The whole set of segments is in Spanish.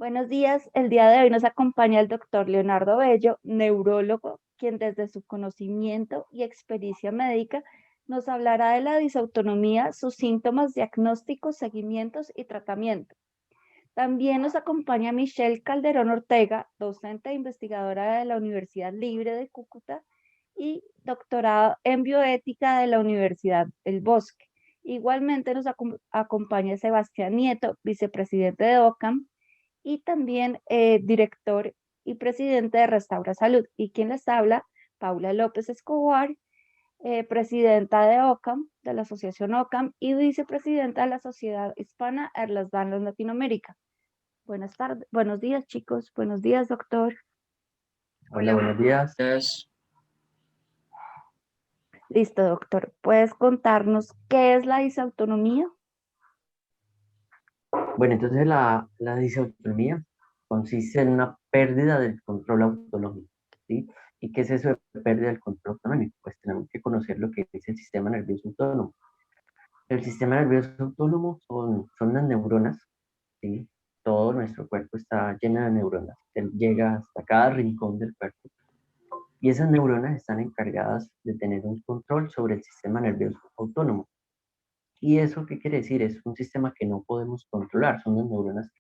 Buenos días. El día de hoy nos acompaña el doctor Leonardo Bello, neurólogo, quien desde su conocimiento y experiencia médica nos hablará de la disautonomía, sus síntomas, diagnósticos, seguimientos y tratamiento. También nos acompaña Michelle Calderón Ortega, docente e investigadora de la Universidad Libre de Cúcuta y doctorado en bioética de la Universidad del Bosque. Igualmente nos acompaña Sebastián Nieto, vicepresidente de OCAM, y también director y presidente de Restaura Salud. Y quien les habla, Paula López Escobar, presidenta de OCAM, de la Asociación OCAM, y vicepresidenta de la Sociedad Hispana Erlas Danlos Latinoamérica. Buenas tardes, buenos días, chicos. Buenos días, doctor. Hola, buenos días. Listo, doctor. ¿Puedes contarnos qué es la disautonomía? Bueno, entonces la disautonomía consiste en una pérdida del control autonómico, ¿sí? ¿Y qué es eso de pérdida del control autonómico? Pues tenemos que conocer lo que es el sistema nervioso autónomo. El sistema nervioso autónomo son las neuronas, ¿sí? Todo nuestro cuerpo está lleno de neuronas, que llega hasta cada rincón del cuerpo. Y esas neuronas están encargadas de tener un control sobre el sistema nervioso autónomo. ¿Y eso qué quiere decir? Es un sistema que no podemos controlar, son las neuronas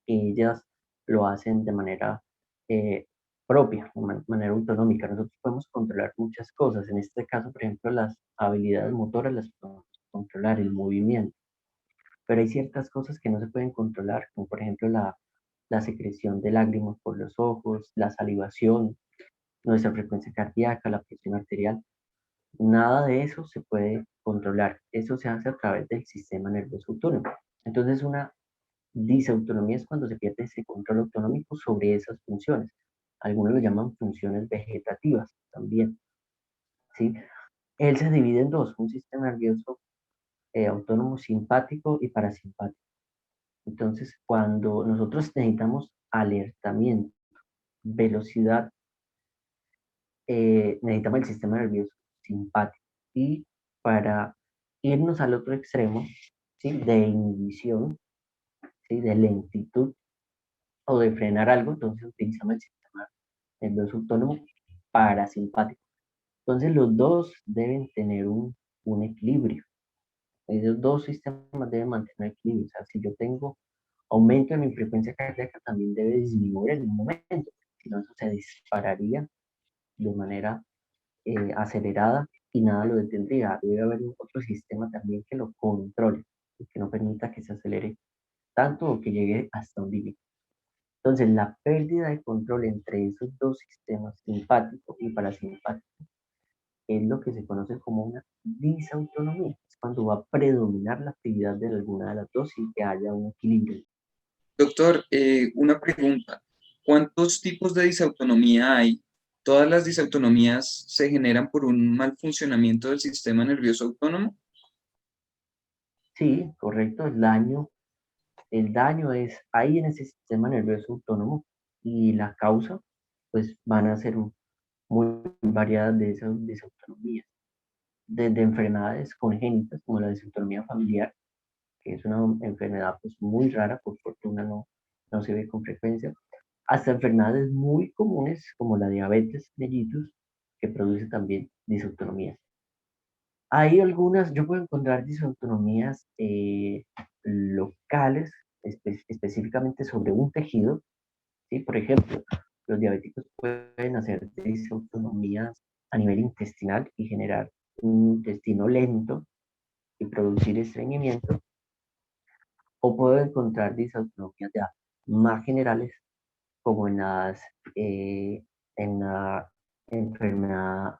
que ellas lo hacen de manera eh, propia, de manera autonómica. Nosotros podemos controlar muchas cosas, en este caso, por ejemplo, las habilidades motoras las podemos controlar, el movimiento, pero hay ciertas cosas que no se pueden controlar, como por ejemplo la secreción de lágrimas por los ojos, la salivación, nuestra frecuencia cardíaca, la presión arterial. Nada de eso se puede controlar. Eso se hace a través del sistema nervioso autónomo. Entonces, una disautonomía es cuando se pierde ese control autonómico sobre esas funciones. Algunos lo llaman funciones vegetativas también, ¿sí? Él se divide en dos, un sistema nervioso autónomo simpático y parasimpático. Entonces, cuando nosotros necesitamos alertamiento, velocidad, necesitamos el sistema nervioso simpático. Y para irnos al otro extremo, ¿sí? De inhibición, ¿sí? De lentitud o de frenar algo, entonces utilizamos el sistema nervioso autónomo parasimpático. Entonces los dos deben tener un equilibrio. Esos dos sistemas deben mantener equilibrio. O sea, si yo tengo aumento en mi frecuencia cardíaca, también debe disminuir en un momento, si no, eso se dispararía de manera acelerada y nada lo detendría. Debe haber otro sistema también que lo controle y que no permita que se acelere tanto o que llegue hasta un límite. Entonces, la pérdida de control entre esos dos sistemas, simpático y parasimpático, es lo que se conoce como una disautonomía. Es cuando va a predominar la actividad de alguna de las dos y que haya un equilibrio. Doctor, una pregunta. ¿Cuántos tipos de disautonomía hay? ¿Todas las disautonomías se generan por un mal funcionamiento del sistema nervioso autónomo? Sí, correcto, el daño es ahí en ese sistema nervioso autónomo y la causa, pues van a ser muy variadas de esas disautonomías. Desde enfermedades congénitas como la disautonomía familiar, que es una enfermedad pues muy rara, por fortuna no se ve con frecuencia, hasta enfermedades muy comunes como la diabetes mellitus, que produce también disautonomías. Hay algunas, yo puedo encontrar disautonomías locales, específicamente sobre un tejido, ¿sí? Por ejemplo, los diabéticos pueden hacer disautonomías a nivel intestinal y generar un intestino lento y producir estreñimiento, o puedo encontrar disautonomías ya más generales, como eh, en la enfermedad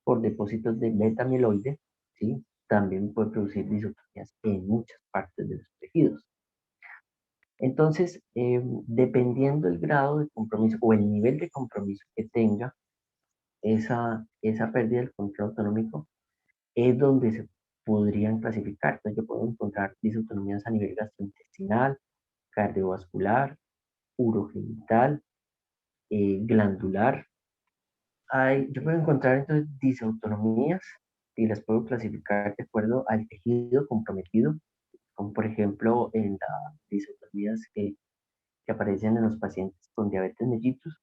por depósitos de beta amiloide, ¿sí? También puede producir disautonomías en muchas partes de los tejidos. Entonces, dependiendo del grado de compromiso o el nivel de compromiso que tenga esa pérdida del control autonómico, es donde se podrían clasificar. Entonces, yo puedo encontrar disautonomías a nivel gastrointestinal, cardiovascular, urogenital, glandular. Yo puedo encontrar entonces disautonomías y las puedo clasificar de acuerdo al tejido comprometido, como por ejemplo en las disautonomías que aparecen en los pacientes con diabetes mellitus,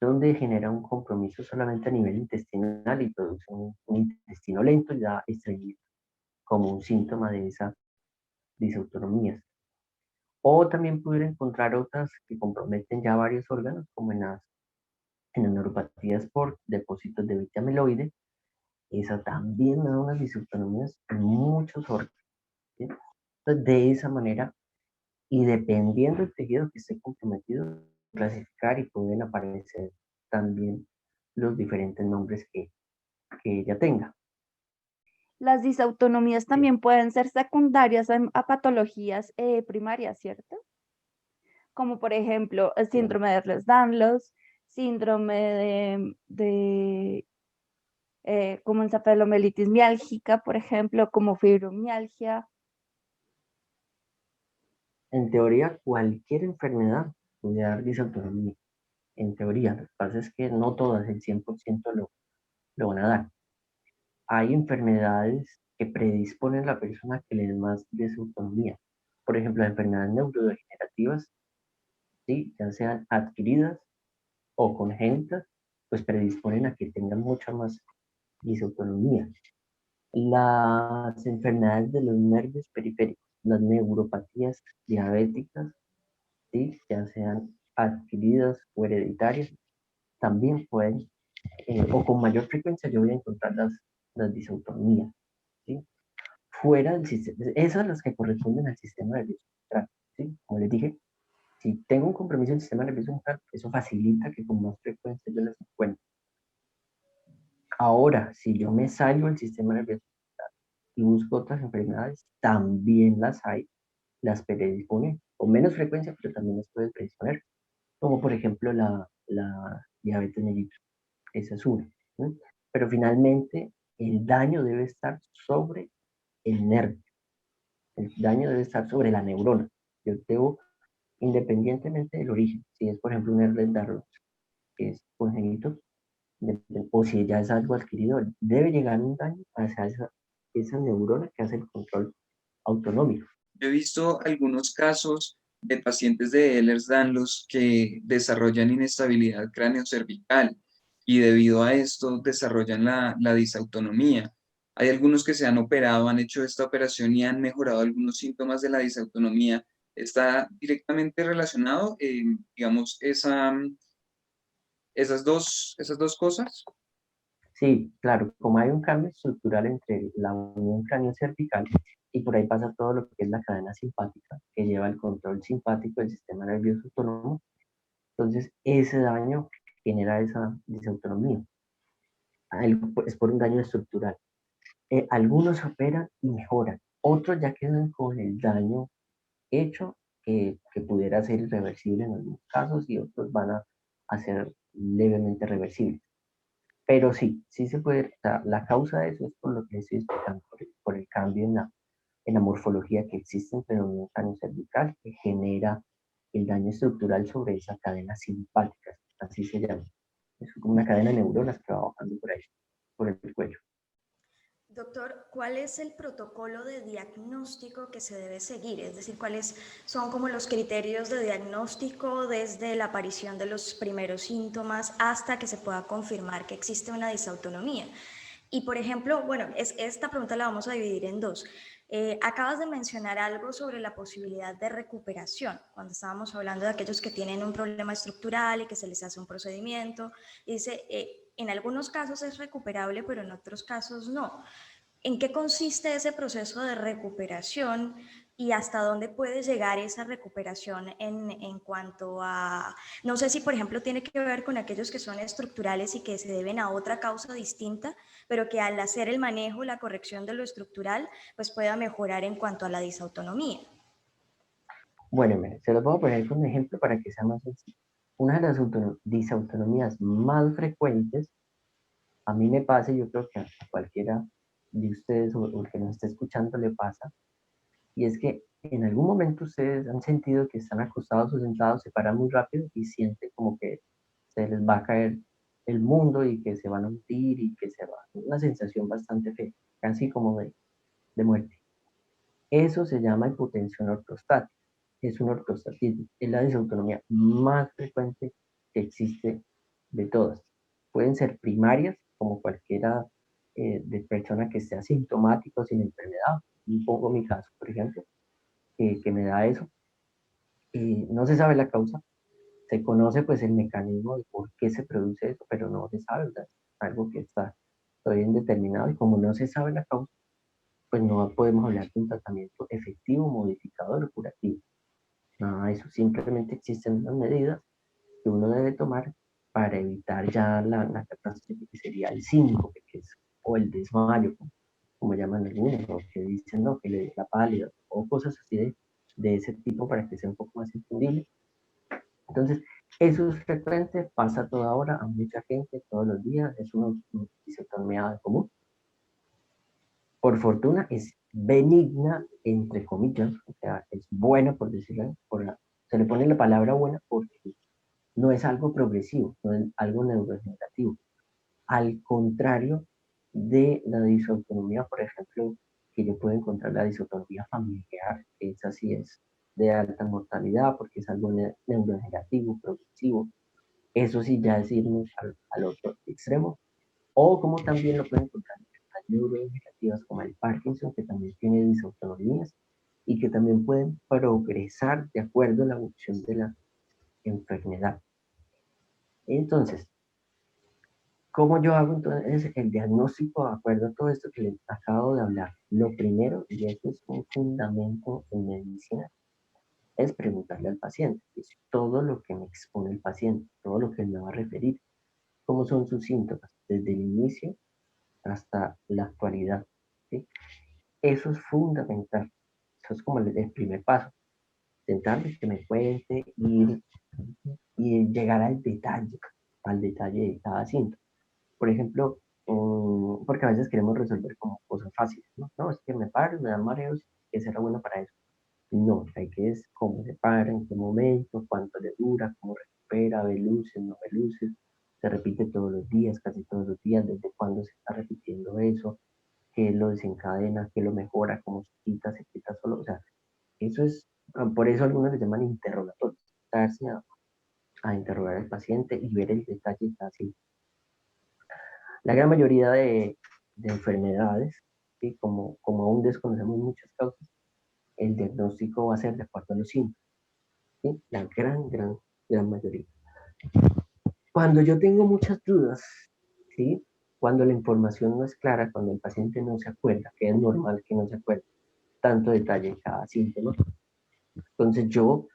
donde genera un compromiso solamente a nivel intestinal y produce un intestino lento ya estreñido, como un síntoma de esa disautonomía. O también pudiera encontrar otras que comprometen ya varios órganos, como en las neuropatías por depósitos de beta amiloide. Esa también da unas disautonomías en muchos órganos, ¿sí? Entonces, de esa manera, y dependiendo del tejido que esté comprometido, clasificar y pueden aparecer también los diferentes nombres que ella tenga. Las disautonomías Sí, también pueden ser secundarias a patologías primarias, ¿cierto? Como por ejemplo el bien. síndrome de Ehlers-Danlos, síndrome de como encefalomelitis miálgica, por ejemplo, como fibromialgia. En teoría, cualquier enfermedad puede dar disautonomía. En teoría, lo que pasa es que no todas, el 100% lo van a dar. Hay enfermedades que predisponen a la persona que le den más disautonomía. Por ejemplo, las enfermedades neurodegenerativas, ¿sí? Ya sean adquiridas o congénitas, pues predisponen a que tengan mucha más disautonomía. Las enfermedades de los nervios periféricos, las neuropatías diabéticas, ¿sí? Ya sean adquiridas o hereditarias, también pueden, o con mayor frecuencia yo voy a encontrar las disautonomías, ¿sí? Fuera del sistema, esas son las que corresponden al sistema nervioso central, ¿sí? Como les dije, si tengo un compromiso del sistema nervioso central, eso facilita que con más frecuencia yo las encuentre. Ahora, si yo me salgo del sistema nervioso y busco otras enfermedades, también las hay, las predisponen, con menos frecuencia, pero también las pueden predisponer, como por ejemplo la diabetes mellitus, esa es una, ¿no? Pero finalmente el daño debe estar sobre el nervio, el daño debe estar sobre la neurona. Yo debo, independientemente del origen, si es por ejemplo un Ehlers-Danlos, que es congénito, o si ya es algo adquirido, debe llegar un daño hacia esa neurona que hace el control autonómico. Yo he visto algunos casos de pacientes de Ehlers-Danlos que desarrollan inestabilidad craneocervical y debido a esto desarrollan la disautonomía. Hay algunos que se han operado, han hecho esta operación y han mejorado algunos síntomas de la disautonomía. ¿Está directamente relacionado, digamos, esas dos cosas? Sí, claro, como hay un cambio estructural entre la unión cráneo-cervical y por ahí pasa todo lo que es la cadena simpática, que lleva el control simpático del sistema nervioso autónomo, entonces ese daño genera esa disautonomía. Es por un daño estructural. Algunos operan y mejoran, otros ya quedan con el daño hecho que pudiera ser irreversible en algunos casos y otros van a ser levemente reversibles. Pero sí, sí se puede, o sea, la causa de eso es por lo que estoy explicando, por el cambio en la morfología que existe entre la unión cervical que genera el daño estructural sobre esa cadena simpática, así se llama. Es como una cadena de neuronas que va bajando por ahí, por el cuello. Doctor, ¿cuál es el protocolo de diagnóstico que se debe seguir? Es decir, ¿cuáles son como los criterios de diagnóstico desde la aparición de los primeros síntomas hasta que se pueda confirmar que existe una disautonomía? Y por ejemplo, bueno, esta pregunta la vamos a dividir en dos. Acabas de mencionar algo sobre la posibilidad de recuperación, cuando estábamos hablando de aquellos que tienen un problema estructural y que se les hace un procedimiento. Y dice, en algunos casos es recuperable, pero en otros casos no. ¿En qué consiste ese proceso de recuperación y hasta dónde puede llegar esa recuperación en cuanto a, no sé si por ejemplo tiene que ver con aquellos que son estructurales y que se deben a otra causa distinta, pero que al hacer el manejo, la corrección de lo estructural, pues pueda mejorar en cuanto a la disautonomía? Bueno, mire, se los voy a poner como ejemplo para que sea más sencillo. Una de las disautonomías más frecuentes, a mí me pasa, y yo creo que a cualquiera de ustedes o el que nos esté escuchando le pasa, y es que en algún momento ustedes han sentido que están acostados o sentados, se paran muy rápido y sienten como que se les va a caer el mundo y que se van a hundir y que se va. Una sensación bastante fea, casi como de muerte. Eso se llama hipotensión ortostática. es un ortostatismo. Es la disautonomía más frecuente que existe de todas. Pueden ser primarias, como cualquiera de persona que esté asintomática o sin enfermedad. Y pongo mi caso, por ejemplo, que me da eso. Y no se sabe la causa. Se conoce pues el mecanismo de por qué se produce eso, pero no se sabe, ¿verdad? Algo que está todavía indeterminado, y como no se sabe la causa, pues no podemos hablar de un tratamiento efectivo, modificador o curativo. Nada de eso, simplemente existen unas medidas que uno debe tomar para evitar ya la catástrofe que sería el síncope, que es, o el desmayo, como llaman algunos, o que dicen no, que le dé la pálida, o cosas así de ese tipo para que sea un poco más entendible. Entonces, eso es frecuente, pasa a toda hora, a mucha gente, todos los días, es una disautonomía común. Por fortuna es benigna, entre comillas, o sea, es buena, por decirlo, se le pone la palabra buena porque no es algo progresivo, no es algo neurodegenerativo. Al contrario de la disautonomía, por ejemplo, que yo puedo encontrar la disautonomía familiar, que esa sí es de alta mortalidad porque es algo neurodegenerativo, progresivo. Eso sí ya es irnos al otro extremo. O como también lo pueden encontrar en las neurodegenerativas como el Parkinson, que también tiene disautonomías y que también pueden progresar de acuerdo a la evolución de la enfermedad. Entonces, ¿cómo yo hago entonces el diagnóstico de acuerdo a todo esto que les acabo de hablar? Lo primero, y esto es un fundamento en medicina, es preguntarle al paciente, es todo lo que me expone el paciente, todo lo que me va a referir, cómo son sus síntomas, desde el inicio hasta la actualidad. ¿Sí? Eso es fundamental. Eso es como el primer paso. Intentar que me cuente y llegar al detalle de cada síntoma. Por ejemplo, porque a veces queremos resolver como cosas fáciles, ¿no? No, es que me paro, me dan mareos, que será bueno para eso. No, hay que es cómo se para, en qué momento, cuánto le dura, cómo recupera, ve luces, no ve luces, se repite todos los días, casi todos los días, desde cuándo se está repitiendo eso, qué lo desencadena, qué lo mejora, cómo se quita solo, o sea, eso es, por eso algunos le llaman interrogatorios, darse a interrogar al paciente y ver el detalle así. La gran mayoría de enfermedades, ¿sí? Como aún desconocemos muchas causas, el diagnóstico va a ser de acuerdo a los síntomas, ¿sí? La gran mayoría. Cuando yo tengo muchas dudas, ¿sí? Cuando la información no es clara, cuando el paciente no se acuerda, que es normal que no se acuerde tanto detalle en cada síntoma, entonces yo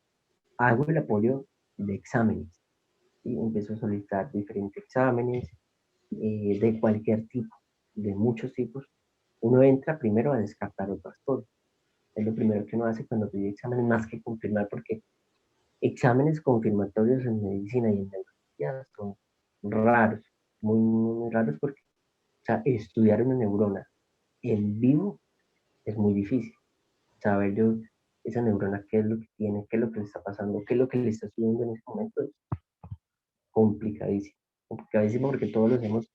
hago el apoyo de exámenes y empiezo a solicitar diferentes exámenes de cualquier tipo, de muchos tipos. Uno entra primero a descartar otras cosas. Es lo primero que uno hace cuando pide exámenes, más que confirmar, porque exámenes confirmatorios en medicina y en neurología son raros, muy raros, porque o sea, estudiar una neurona en vivo es muy difícil. Saber yo, esa neurona, qué es lo que tiene, qué es lo que le está pasando, qué es lo que le está sucediendo en ese momento, es complicadísimo. Complicadísimo porque todos lo hacemos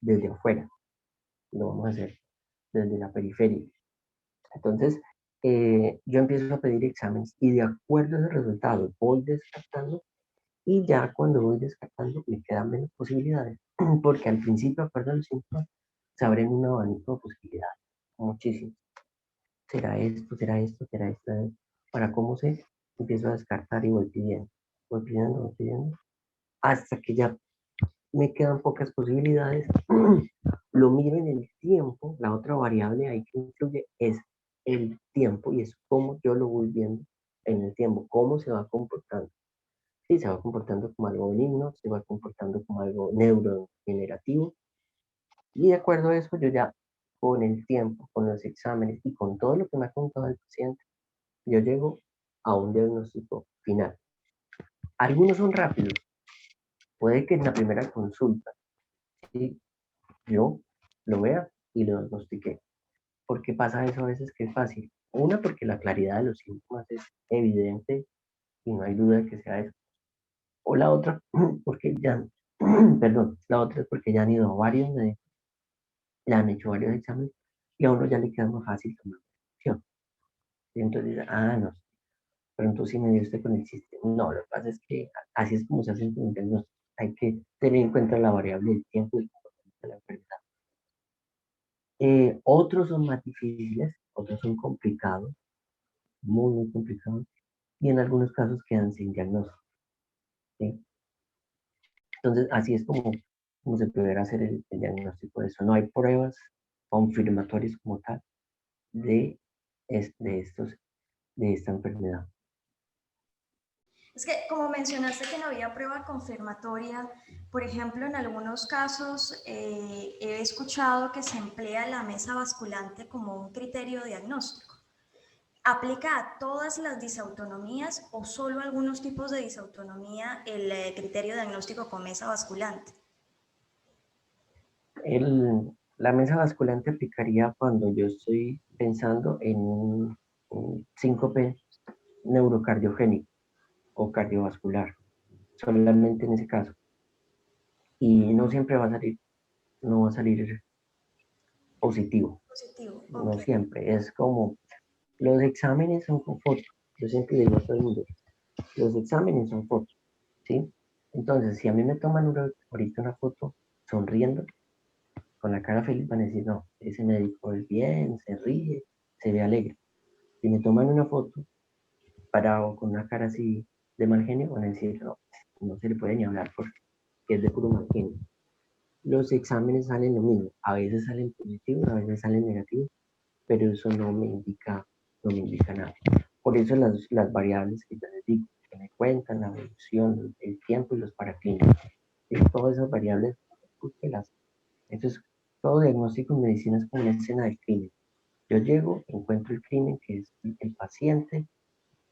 desde afuera, lo vamos a hacer desde la periferia. Entonces, yo empiezo a pedir exámenes y de acuerdo a esos resultados voy descartando, y ya cuando voy descartando me quedan menos posibilidades, porque al principio, de acuerdo a los síntomas, se abren un abanico de posibilidades, muchísimo. ¿Será esto? ¿Será esto? ¿Será esto? Para cómo sé, empiezo a descartar y voy pidiendo, hasta que ya me quedan pocas posibilidades. Lo miro en el tiempo, la otra variable ahí que influye es el tiempo, y es cómo yo lo voy viendo en el tiempo, cómo se va comportando. Sí, se va comportando como algo benigno, se va comportando como algo neurodegenerativo, y de acuerdo a eso yo ya con el tiempo, con los exámenes y con todo lo que me ha contado el paciente, yo llego a un diagnóstico final. Algunos son rápidos, puede que en la primera consulta, ¿sí? Yo lo vea y lo diagnostiqué. ¿Por qué pasa eso a veces que es fácil? Una, porque la claridad de los síntomas es evidente y no hay duda de que sea eso. O la otra, porque ya, perdón, la otra es porque ya han ido a varios médicos, le han hecho varios exámenes y a uno ya le queda más fácil tomar la decisión. Y entonces, no, pronto sí me dio usted con el sistema. No, lo que pasa es que así es como se hace un diagnóstico. Hay que tener en cuenta la variable del tiempo y el comportamiento de la enfermedad. Otros son más difíciles, otros son complicados, muy, muy complicados, y en algunos casos quedan sin diagnóstico. ¿Sí? Entonces, así es como se pudiera hacer el diagnóstico de eso. No hay pruebas confirmatorias como tal de, de esta enfermedad. Es que como mencionaste que no había prueba confirmatoria, por ejemplo, en algunos casos he escuchado que se emplea la mesa basculante como un criterio diagnóstico. ¿Aplica a todas las disautonomías o solo a algunos tipos de disautonomía el criterio diagnóstico con mesa basculante? La mesa basculante aplicaría cuando yo estoy pensando en un síncope neurocardiogénico o cardiovascular, solamente en ese caso. Y no siempre no va a salir positivo, Positivo, no ok. siempre. Es como, los exámenes son con fotos. Yo siempre digo a todo el mundo, los exámenes son fotos, ¿sí? Entonces, si a mí me toman ahorita una foto sonriendo, con la cara feliz, van a decir, no, ese médico es bien, se ríe, se ve alegre. Si me toman una foto parado con una cara así de mal genio, van a decir, no, no se le puede ni hablar porque es de puro mal genio. Los exámenes salen lo mismo, a veces salen positivos, a veces salen negativos, pero eso no me indica nada. Por eso las variables que yo les digo, que me cuentan la evolución, el tiempo y los paraclínicos, y todas esas variables, búsquelas. Entonces, todo diagnóstico en medicina es como una escena de crimen. Yo llego, encuentro el crimen, que es el paciente,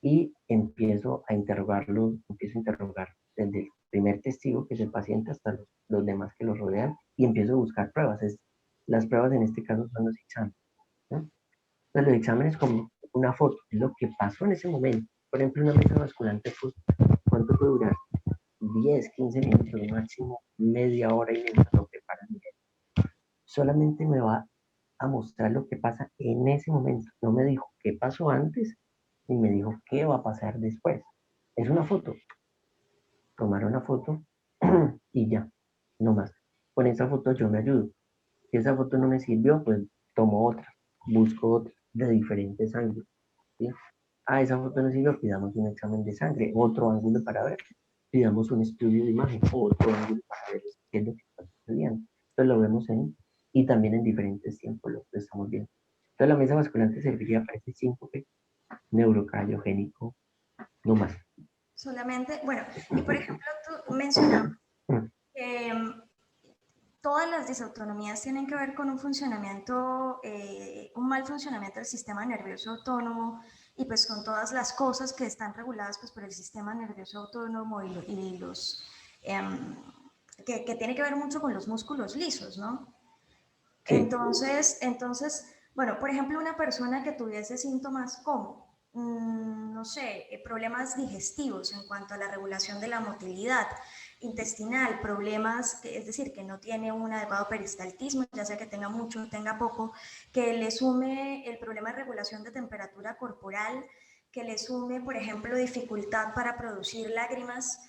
y empiezo a interrogarlo, empiezo a interrogar desde el primer testigo, que es el paciente, hasta los demás que lo rodean, y empiezo a buscar pruebas. Las pruebas en este caso son los exámenes, ¿no? Entonces, los exámenes como una foto, es lo que pasó en ese momento. Por ejemplo, una mesa basculante, pues, ¿cuánto puede durar? 10, 15 minutos, máximo media hora y media, lo que para mí. Solamente me va a mostrar lo que pasa en ese momento. No me dijo qué pasó antes, ni me dijo qué va a pasar después. Es una foto. Tomar una foto y ya, no más. Con esa foto yo me ayudo. Si esa foto no me sirvió, pues tomo otra, busco otra de diferentes ángulos. ¿Sí? Ah, esa foto no sirvió, pidamos un examen de sangre, otro ángulo para ver, pidamos un estudio de imagen, otro ángulo para ver qué es lo que está sucediendo. Entonces lo vemos y también en diferentes tiempos lo estamos viendo. Entonces la mesa basculante serviría para ese síncope neurocardiogénico, no más. Solamente, bueno, y por ejemplo, tú mencionabas que todas las disautonomías tienen que ver con un funcionamiento, un mal funcionamiento del sistema nervioso autónomo y pues con todas las cosas que están reguladas pues por el sistema nervioso autónomo y los que tiene que ver mucho con los músculos lisos, ¿no? Sí. Entonces, bueno, por ejemplo, una persona que tuviese síntomas como, no sé, problemas digestivos en cuanto a la regulación de la motilidad intestinal, problemas, es decir, que no tiene un adecuado peristaltismo, ya sea que tenga mucho o tenga poco, que le sume el problema de regulación de temperatura corporal, que le sume, por ejemplo, dificultad para producir lágrimas,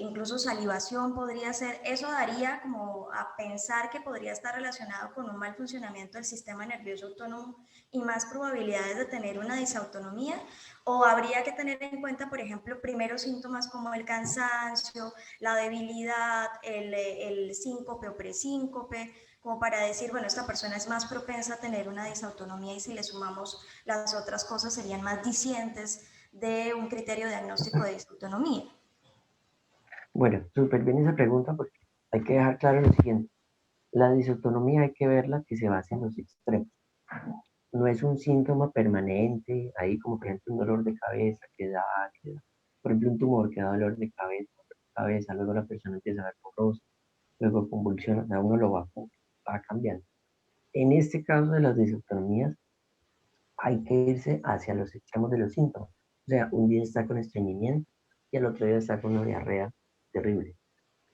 incluso salivación podría ser, eso daría como a pensar que podría estar relacionado con un mal funcionamiento del sistema nervioso autónomo y más probabilidades de tener una disautonomía, o habría que tener en cuenta, por ejemplo, primeros síntomas como el cansancio, la debilidad, el síncope o presíncope, como para decir, bueno, esta persona es más propensa a tener una disautonomía y si le sumamos las otras cosas serían más dicientes de un criterio diagnóstico de disautonomía. Bueno, súper bien esa pregunta porque hay que dejar claro lo siguiente. La disautonomía hay que verla que se basa en los extremos. No es un síntoma permanente, ahí como por ejemplo un dolor de cabeza por ejemplo un tumor que da dolor de cabeza, luego la persona empieza a ver borroso, luego convulsiones, o sea, uno va cambiando. En este caso de las disautonomías, hay que irse hacia los extremos de los síntomas. O sea, un día está con estreñimiento y el otro día está con una diarrea terrible.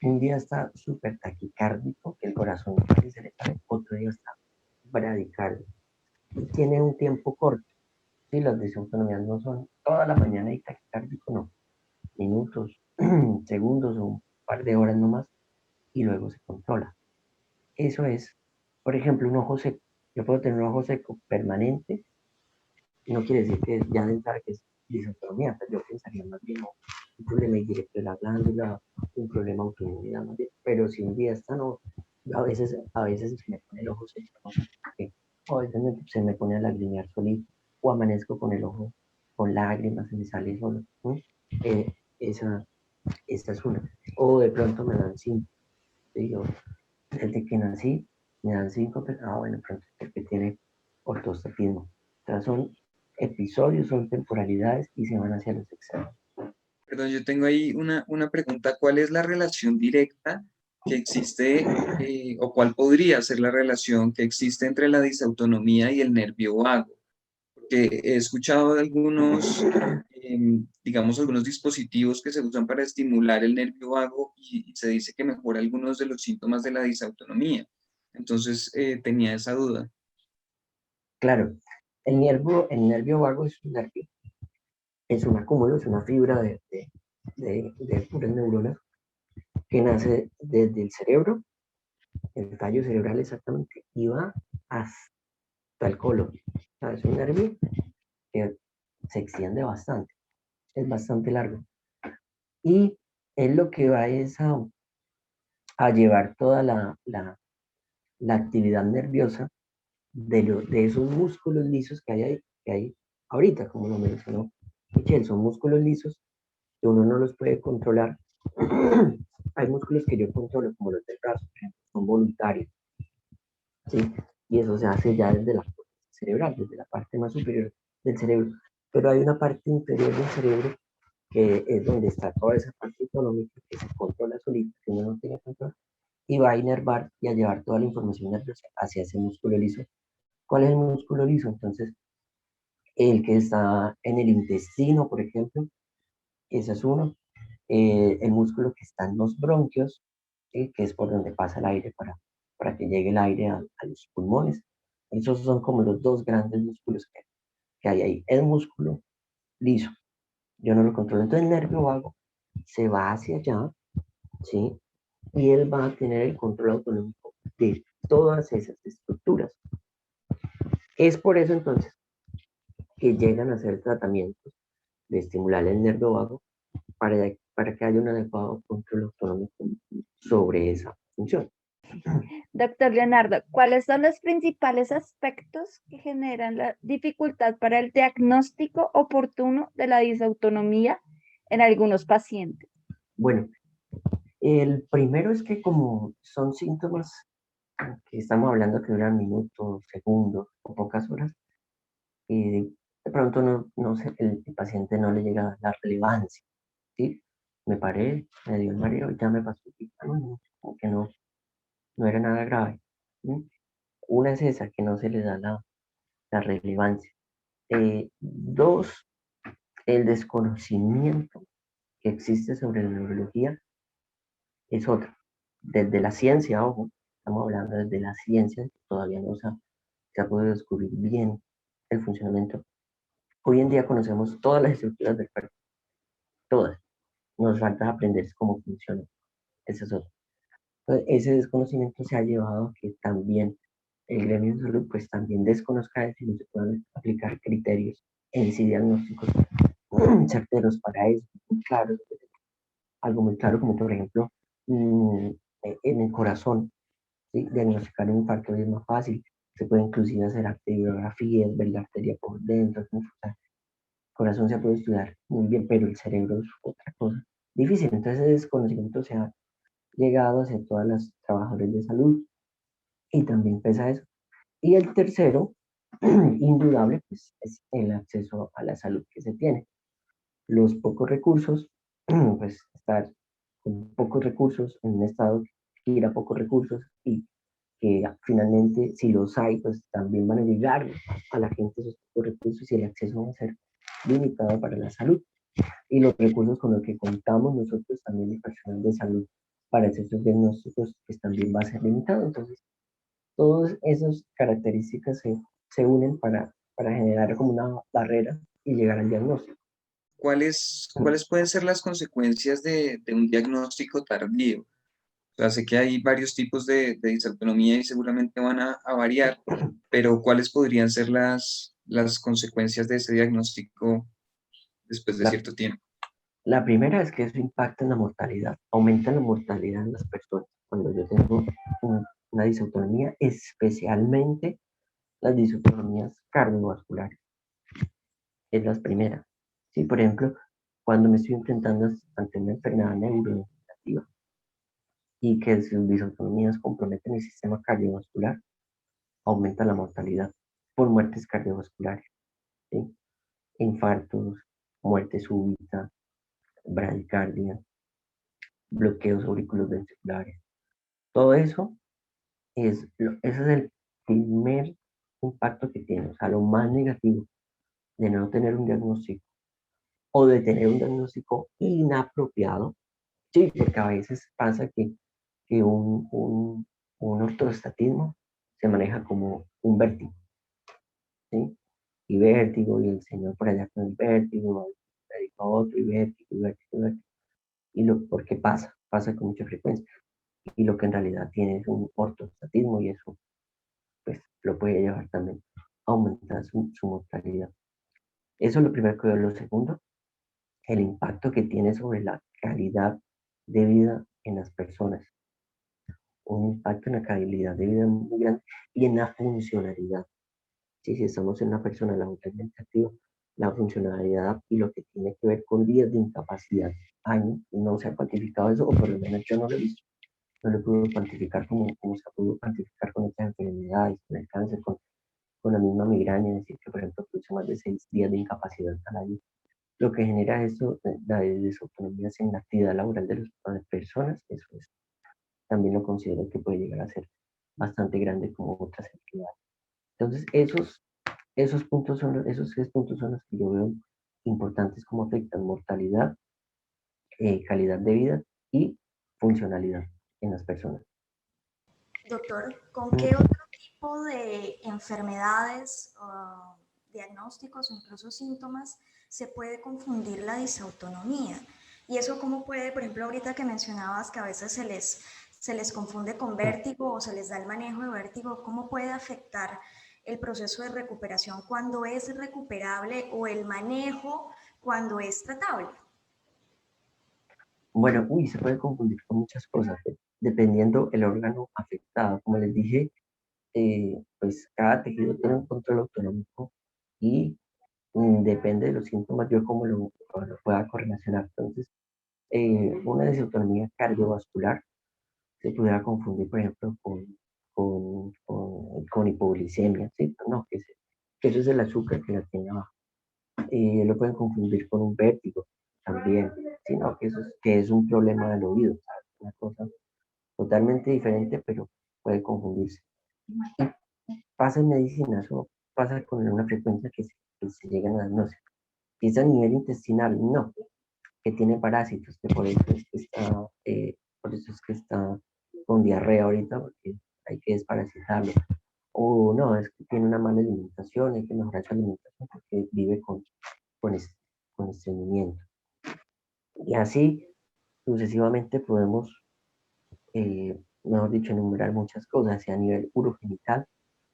Un día está súper taquicárdico, que el corazón se le sale, otro día está bradicardio. Y tiene un tiempo corto. Sí, las disautonomías no son toda la mañana y taquicárdico, no. Minutos, segundos o un par de horas nomás y luego se controla. Eso es, por ejemplo, un ojo seco. Yo puedo tener un ojo seco permanente, no quiere decir que ya de entrada que es disautonomía, pero yo pensaría más bien un problema indirecto de la glándula, un problema de autoinmunidad, más bien. Pero si un día está, no, a veces se me pone el ojo seco, no sé por qué. O a veces se me pone a lagrimear solito, o amanezco con el ojo con lágrimas, se me sale solo. ¿No? Eh, esa, esta es una. O de pronto me dan cinco. ¿Sí? Desde que nací me dan cinco, pero bueno, pronto es porque tiene ortostatismo. O sea, son episodios, son temporalidades y se van hacia los extremos. Perdón, yo tengo ahí una pregunta. ¿Cuál es la relación directa que existe o cuál podría ser la relación que existe entre la disautonomía y el nervio vago? Porque he escuchado de algunos, digamos, algunos dispositivos que se usan para estimular el nervio vago y se dice que mejora algunos de los síntomas de la disautonomía. Entonces, tenía esa duda. Claro, el nervio vago es un nervio, es un acúmulo, es una fibra de puras neuronas que nace desde el cerebro, el tallo cerebral exactamente, y va hasta el colon. O sea, es un nervio que se extiende bastante, es bastante largo. Y él lo que va es a llevar toda la actividad nerviosa de esos músculos lisos que hay ahorita, como lo mencionó Michelle, son músculos lisos que uno no los puede controlar. Hay músculos que yo controlo, como los del brazo, por ejemplo, son voluntarios, ¿sí? Y eso se hace ya desde la corteza cerebral, desde la parte más superior del cerebro. Pero hay una parte inferior del cerebro que es donde está toda esa parte autonómica que se controla solita, que uno no tiene control, y va a inervar y a llevar toda la información nerviosa hacia ese músculo liso. ¿Cuál es el músculo liso? Entonces, el que está en el intestino, por ejemplo, ese es uno. El músculo que está en los bronquios, ¿sí? Que es por donde pasa el aire para que llegue el aire a los pulmones. Esos son como los dos grandes músculos que hay ahí. El músculo liso, yo no lo controlo. Entonces el nervio vago se va hacia allá, ¿sí? Y él va a tener el control autonómico de todas esas estructuras. Es por eso entonces que llegan a hacer tratamientos de estimular el nervio vago para que haya un adecuado control autonómico sobre esa función. Doctor Leonardo, ¿cuáles son los principales aspectos que generan la dificultad para el diagnóstico oportuno de la disautonomía en algunos pacientes? Bueno, el primero es que como son síntomas que estamos hablando que duran minutos, segundos o pocas horas, y de pronto no sé, el paciente no le llega a dar la relevancia, ¿sí? Me paré, me dio el mareo y ya me pasó, como que no era nada grave. ¿Sí? Una es esa, que no se le da la relevancia. Dos, el desconocimiento que existe sobre la neurología es otro. Desde la ciencia, ojo, estamos hablando desde la ciencia, todavía no se ha podido descubrir bien el funcionamiento. Hoy en día conocemos todas las estructuras del cuerpo, todas. Nos falta aprender cómo funcionan. Ese es otro. Entonces, ese desconocimiento se ha llevado a que también el gremio de salud pues también desconozca eso y no se puedan aplicar criterios en sí diagnósticos certeros para eso, muy claros, algo muy claro como por ejemplo en el corazón, ¿sí? Diagnosticar un infarto es más fácil, se puede inclusive hacer arteriografías, ver la arteria por dentro, o sea, el corazón se puede estudiar muy bien, pero el cerebro es otra cosa difícil, entonces ese desconocimiento se ha llegado hacia todas las trabajadores de salud y también pesa eso. Y el tercero, indudable, pues es el acceso a la salud que se tiene. Los pocos recursos, pues estar con pocos recursos en un estado que gira pocos recursos y que finalmente si los hay, pues también van a llegar a la gente esos pocos recursos y el acceso va a ser limitado para la salud. Y los recursos con los que contamos nosotros también el personal de salud para hacer esos diagnósticos, pues también va a ser limitado. Entonces, todas esas características se unen para generar como una barrera y llegar al diagnóstico. ¿Cuáles pueden ser las consecuencias de un diagnóstico tardío? O sea, sé que hay varios tipos de disautonomía y seguramente van a variar, pero ¿cuáles podrían ser las consecuencias de ese diagnóstico después de La, cierto tiempo? la primera es que eso impacta en la mortalidad, aumenta la mortalidad en las personas. Cuando yo tengo una disautonomía, especialmente las disautonomías cardiovasculares, es la primera. Sí, por ejemplo, cuando me estoy enfrentando ante una enfermedad neurodegenerativa y que sus disautonomías comprometen el sistema cardiovascular, aumenta la mortalidad por muertes cardiovasculares, ¿sí? Infartos, muerte súbita, bradicardia, bloqueos auriculoventriculares. Todo eso ese es el primer impacto que tiene, o sea, lo más negativo de no tener un diagnóstico o de tener un diagnóstico inapropiado. Sí, porque a veces pasa que un ortostatismo se maneja como un vértigo, ¿sí? Y vértigo, y el señor por allá con el vértigo, el médico a otro, y vértigo, y vértigo, y vértigo. Porque pasa con mucha frecuencia. Y lo que en realidad tiene es un ortostatismo y eso pues lo puede llevar también a aumentar su mortalidad. Eso es lo primero que veo. Lo segundo, el impacto que tiene sobre la calidad de vida en las personas. Un impacto en la calidad de vida muy grande y en la funcionalidad. Si estamos en una persona laboralmente activa, la funcionalidad y lo que tiene que ver con días de incapacidad, años, no se ha cuantificado eso, o por lo menos yo no lo he visto. No lo puedo cuantificar como se ha podido cuantificar con otras enfermedades, con el cáncer, con la misma migraña, es decir, que por ejemplo produce más de 6 días de incapacidad al año. Lo que genera esto, la desautonomía en la actividad laboral de las personas, eso es, también lo considero que puede llegar a ser bastante grande como otras enfermedades. Entonces, esos 3 puntos son los que yo veo importantes como afectan mortalidad, calidad de vida y funcionalidad en las personas. Doctor, ¿con qué otro tipo de enfermedades, diagnósticos o incluso síntomas se puede confundir la disautonomía? Y eso cómo puede, por ejemplo, ahorita que mencionabas que a veces se les confunde con vértigo o se les da el manejo de vértigo, ¿cómo puede afectar el proceso de recuperación cuando es recuperable o el manejo cuando es tratable? Bueno, se puede confundir con muchas cosas, dependiendo el órgano afectado. Como les dije, pues cada tejido tiene un control autonómico y depende de los síntomas, yo cómo lo pueda correlacionar. Entonces, una disautonomía cardiovascular se pudiera confundir, por ejemplo, con hipoglicemia, ¿sí? No, que eso es el azúcar que la tiene abajo. Lo pueden confundir con un vértigo también, sino que es un problema del oído, ¿sabes? Una cosa totalmente diferente, pero puede confundirse. Y pasa en medicina, eso pasa con una frecuencia que se llegan a diagnóstico. Si es a nivel intestinal, no, que tiene parásitos, que por eso es que está con diarrea ahorita, porque hay que desparasitarlo. O no, es que tiene una mala alimentación, hay que mejorar su alimentación porque vive con, con estreñimiento. Y así sucesivamente podemos, mejor dicho, enumerar muchas cosas, sea a nivel urogenital,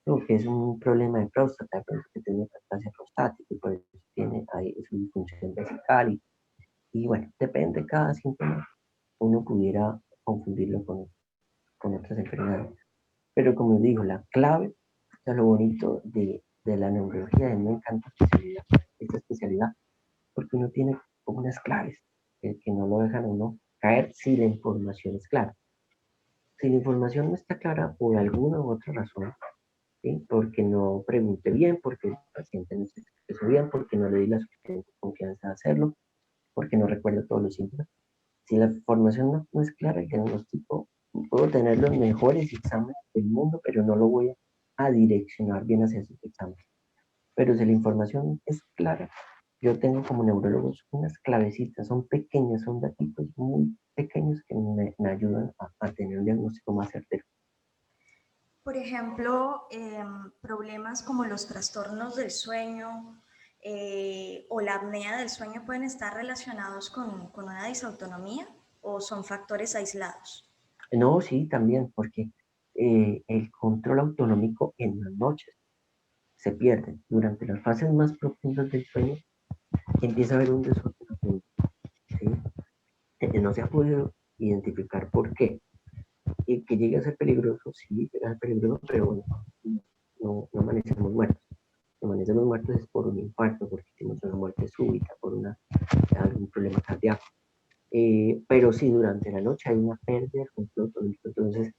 lo que es un problema de próstata, que tiene hiperplasia prostática y por eso tiene ahí su disfunción vesical y bueno, depende de cada síntoma, uno pudiera confundirlo con otras enfermedades. Pero como digo, la clave, o sea, lo bonito de la neurología, a mí me encanta esta especialidad, porque uno tiene como unas claves que no lo dejan a uno caer si la información es clara. Si la información no está clara por alguna u otra razón, ¿sí? Porque no pregunté bien, porque el paciente no se expresó bien, porque no le di la suficiente confianza de hacerlo, porque no recuerdo todos los síntomas. Si la información no es clara, el diagnóstico, puedo tener los mejores exámenes del mundo, pero no lo voy a direccionar bien hacia esos exámenes. Pero si la información es clara, yo tengo como neurólogos unas clavecitas, son pequeñas, son datitos muy pequeños que me ayudan a tener un diagnóstico más certero. Por ejemplo, problemas como los trastornos del sueño o la apnea del sueño pueden estar relacionados con una disautonomía o son factores aislados. No, sí, también, porque el control autonómico en las noches se pierde. Durante las fases más profundas del sueño empieza a haber un desorden, ¿sí? No se ha podido identificar por qué. Y que llegue a ser peligroso, sí, llega a ser peligroso, pero bueno, no amanecemos muertos. Amanecemos muertos es por un infarto, porque hicimos una muerte súbita, por algún problema cardíaco. Pero sí, durante la noche hay una pérdida del control autonómico, entonces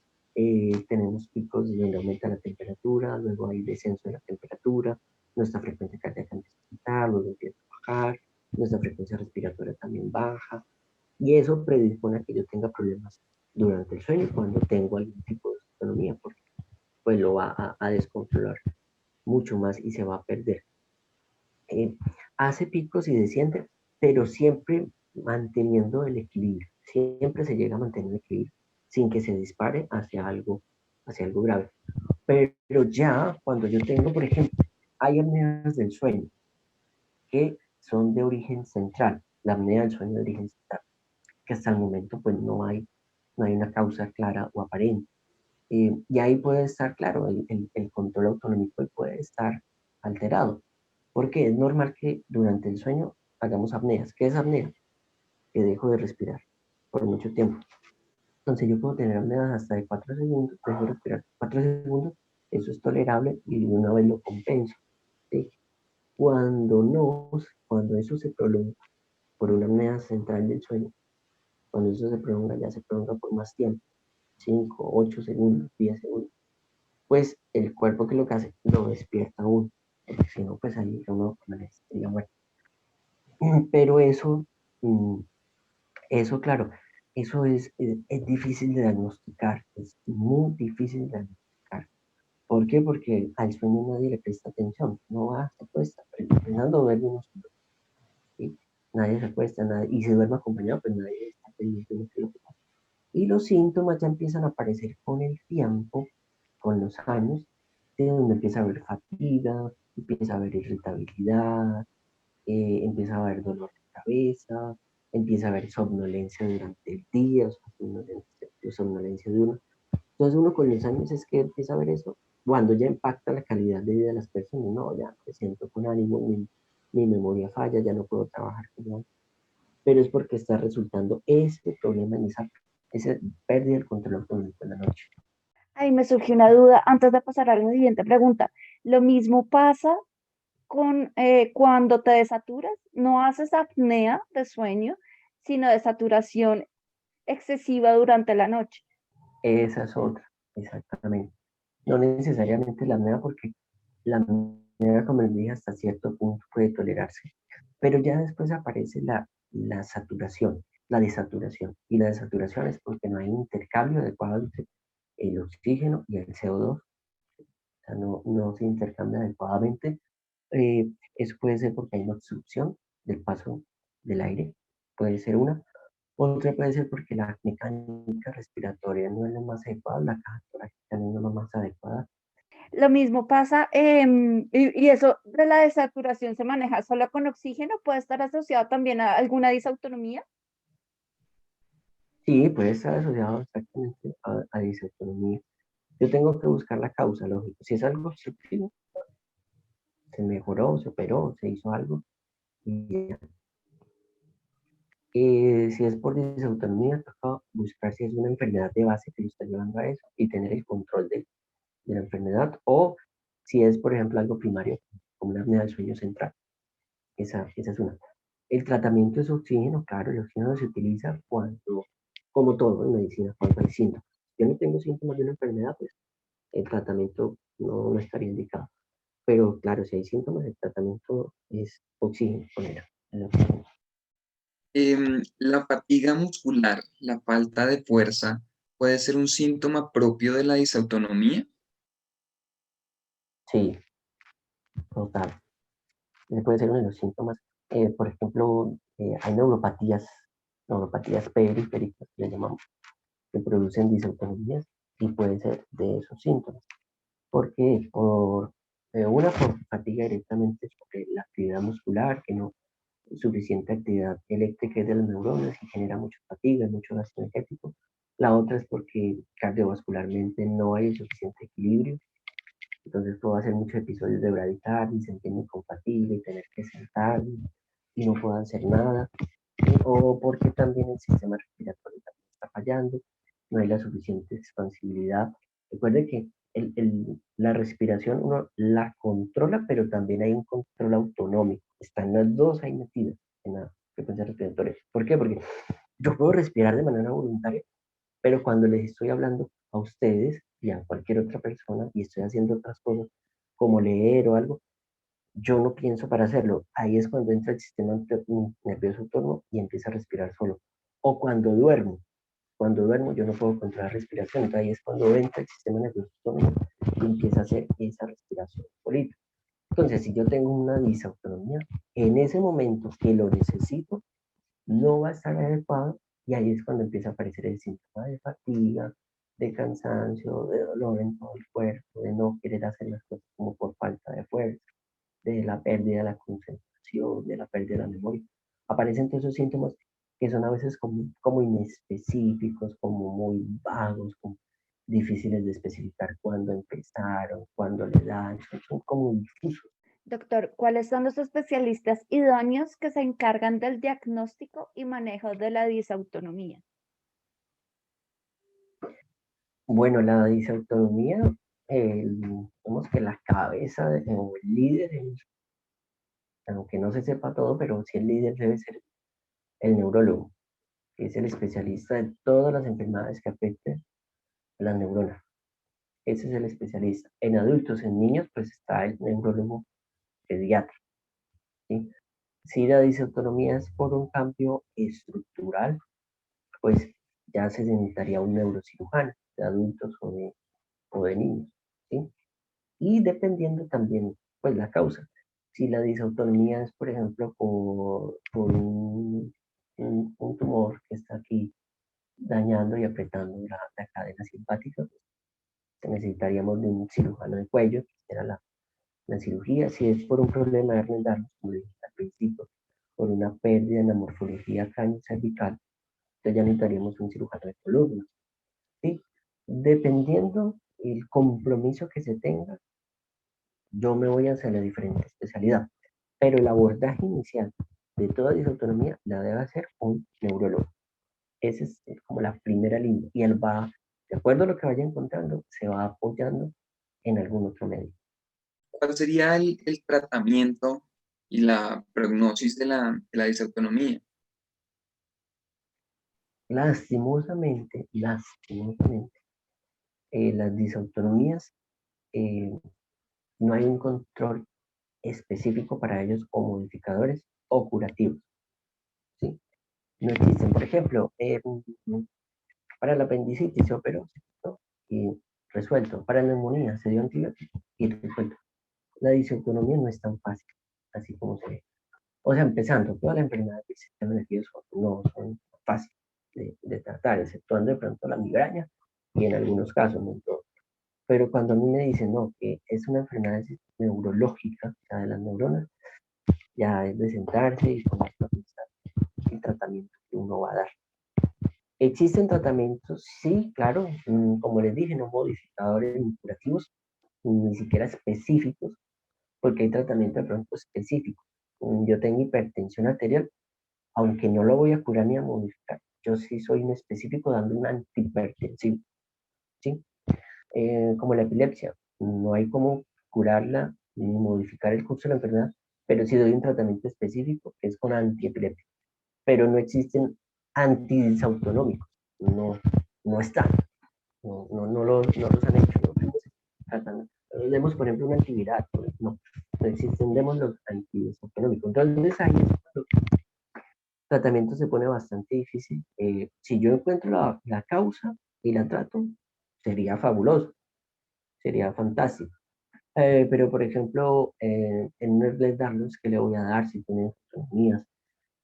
tenemos picos donde aumenta la temperatura, luego hay descenso de la temperatura, nuestra frecuencia cardíaca empieza a aumentar, luego empieza a bajar, nuestra frecuencia respiratoria también baja, y eso predispone a que yo tenga problemas durante el sueño cuando tengo algún tipo de autonomía, porque pues lo va a descontrolar mucho más y se va a perder. Hace picos y desciende, pero siempre manteniendo el equilibrio. Siempre se llega a mantener el equilibrio sin que se dispare hacia algo grave. Pero ya cuando yo tengo, por ejemplo, hay apneas del sueño que son de origen central, la apnea del sueño de origen central, que hasta el momento pues no hay una causa clara o aparente. Y ahí puede estar, claro, el control autonómico puede estar alterado, porque es normal que durante el sueño hagamos apneas. ¿Qué es apnea? Que dejo de respirar por mucho tiempo. Entonces yo puedo tener apneas hasta de 4 segundos, dejo de respirar 4 segundos, eso es tolerable y de una vez lo compenso, ¿sí? Cuando no, cuando eso se prolonga por una apnea central del sueño, cuando eso se prolonga, ya se prolonga por más tiempo, 5, 8 segundos, 10 segundos, pues el cuerpo que lo que hace, lo despierta aún, porque si no, pues ahí uno permanecería muerto. Pero mm, eso claro, eso es difícil de diagnosticar, es muy difícil de diagnosticar. ¿Por qué? Porque al sueño nadie le presta atención, no va, se acuesta, pensando duerme uno solo, ¿sí? Nadie se acuesta, nadie, y se duerme acompañado, pues nadie está pendiente de lo que pasa. Y los síntomas ya empiezan a aparecer con el tiempo, con los años, de donde empieza a haber fatiga, empieza a haber irritabilidad, empieza a haber dolor de cabeza, empieza a haber somnolencia durante el día, o sea, somnolencia de uno. Entonces uno con los años es que empieza a ver eso, cuando ya impacta la calidad de vida de las personas, no, ya me siento con ánimo, mi memoria falla, ya no puedo trabajar como antes, pero es porque está resultando ese problema en esa pérdida del control autonómico en la noche. Ahí me surgió una duda antes de pasar a la siguiente pregunta. ¿Lo mismo pasa con cuando te desaturas? No haces apnea de sueño, sino de saturación excesiva durante la noche. Esa es otra, exactamente. No necesariamente la apnea, porque la apnea, como les dije, hasta cierto punto puede tolerarse, pero ya después aparece la saturación, la desaturación. Y la desaturación es porque no hay intercambio adecuado entre el oxígeno y el CO2, o sea, no se intercambia adecuadamente. Eso puede ser porque hay una obstrucción del paso del aire, puede ser una. Otra puede ser porque la mecánica respiratoria no es la más adecuada, la caja torácica no es la más adecuada. Lo mismo pasa, y eso de la desaturación se maneja solo con oxígeno, puede estar asociado también a alguna disautonomía. Sí, puede estar asociado exactamente a disautonomía. Yo tengo que buscar la causa, lógico. Si es algo obstructivo, se mejoró, se operó, se hizo algo. Y ya. Si es por disautonomía, toca buscar si es una enfermedad de base que lo está llevando a eso y tener el control de la enfermedad. O si es, por ejemplo, algo primario, como una apnea del sueño central. Esa es una. El tratamiento es oxígeno, claro, el oxígeno se utiliza cuando, como todo en medicina, cuando hay síntomas. Yo no tengo síntomas de una enfermedad, pues el tratamiento no estaría indicado. Pero claro, si hay síntomas, el tratamiento es oxígeno, poner el oxígeno. La fatiga muscular, la falta de fuerza, puede ser un síntoma propio de la disautonomía. Sí, total. Ese puede ser uno de los síntomas. Por ejemplo, hay neuropatías periféricas, que le llamamos, que producen disautonomías y pueden ser de esos síntomas. ¿Por qué? Por fatiga directamente sobre la actividad muscular, que no suficiente actividad eléctrica de las neuronas y genera mucha fatiga, mucho gasto energético. La otra es porque cardiovascularmente no hay suficiente equilibrio, entonces puedo hacer muchos episodios de bradicardia, sentirme con fatiga y tener que sentarme y no puedo hacer nada. O porque también el sistema respiratorio también está fallando, no hay la suficiente expansibilidad. Recuerde que la respiración uno la controla, pero también hay un control autonómico. Están las dos ahí metidas en la frecuencia respiratoria. ¿Por qué? Porque yo puedo respirar de manera voluntaria, pero cuando les estoy hablando a ustedes y a cualquier otra persona y estoy haciendo otras cosas, como leer o algo, yo no pienso para hacerlo. Ahí es cuando entra el sistema nervioso autónomo y empieza a respirar solo. O cuando duermo. Cuando duermo yo no puedo controlar respiración. Entonces ahí es cuando entra el sistema nervioso autónomo y empieza a hacer esa respiración solita. Entonces, si yo tengo una disautonomía, en ese momento que lo necesito, no va a estar adecuado y ahí es cuando empieza a aparecer el síntoma de fatiga, de cansancio, de dolor en todo el cuerpo, de no querer hacer las cosas como por falta de fuerza, de la pérdida de la concentración, de la pérdida de la memoria. Aparecen todos esos síntomas que son a veces como inespecíficos, como muy vagos, como difíciles de especificar cuándo empezaron, cuándo le dan, son como difusos. Doctor, ¿cuáles son los especialistas idóneos que se encargan del diagnóstico y manejo de la disautonomía? Bueno, la disautonomía, digamos que la cabeza o el líder, aunque no se sepa todo, pero sí el líder debe ser el neurólogo, que es el especialista de todas las enfermedades que afecten a las neuronas. Ese es el especialista. En adultos, en niños, pues está el neurólogo pediatra. ¿Sí? Si la disautonomía es por un cambio estructural, pues ya se necesitaría un neurocirujano de adultos o de niños. ¿Sí? Y dependiendo también, pues la causa. Si la disautonomía es, por ejemplo, por un tumor que está aquí dañando y apretando la cadena simpática, pues necesitaríamos de un cirujano de cuello, que será la cirugía. Si es por un problema de hernia, como dije al principio, por una pérdida en la morfología cráneo-cervical, entonces ya necesitaríamos un cirujano de columna. ¿Sí? Dependiendo el compromiso que se tenga, yo me voy hacia la diferente especialidad. Pero el abordaje inicial de toda disautonomía la debe hacer un neurólogo. Esa es como la primera línea. Y él va, de acuerdo a lo que vaya encontrando, se va apoyando en algún otro médico. ¿Cuál sería el tratamiento y la prognosis de la disautonomía? Lastimosamente, las disautonomías, eh, no hay un control específico para ellos o modificadores o curativos. ¿Sí? No existen. Por ejemplo, para la apendicitis se operó, se quitó y resuelto. Para la neumonía se dio antibiótico y resuelto. La disautonomía no es tan fácil, así como se ve. O sea, empezando, todas las enfermedades del sistema nervioso no son fáciles de tratar, exceptuando de pronto la migraña y en algunos casos, no en todos. Pero cuando a mí me dicen, no, que es una enfermedad neurológica, o sea, de las neuronas, ya es de sentarse y comenzar a pensar el tratamiento que uno va a dar. ¿Existen tratamientos? Sí, claro, como les dije, no modificadores ni curativos, ni siquiera específicos, porque hay tratamiento de pronto específico. Yo tengo hipertensión arterial, aunque no lo voy a curar ni a modificar, yo sí soy un específico dando un antihipertensivo, ¿sí? Como la epilepsia, no hay como curarla ni modificar el curso de la enfermedad, pero sí doy un tratamiento específico que es con antiepiléptico, pero no existen antidisautonómicos, no, no están, no los han hecho, no estamos tratando. Demos, por ejemplo, un antiviral, no existen, demos los antidisautonómicos. Entonces ahí es cuando el tratamiento se pone bastante difícil. Si yo encuentro la causa y la trato, sería fabuloso, sería fantástico. Pero, por ejemplo, en un Ehlers Danlos, ¿qué le voy a dar si tiene autonomías?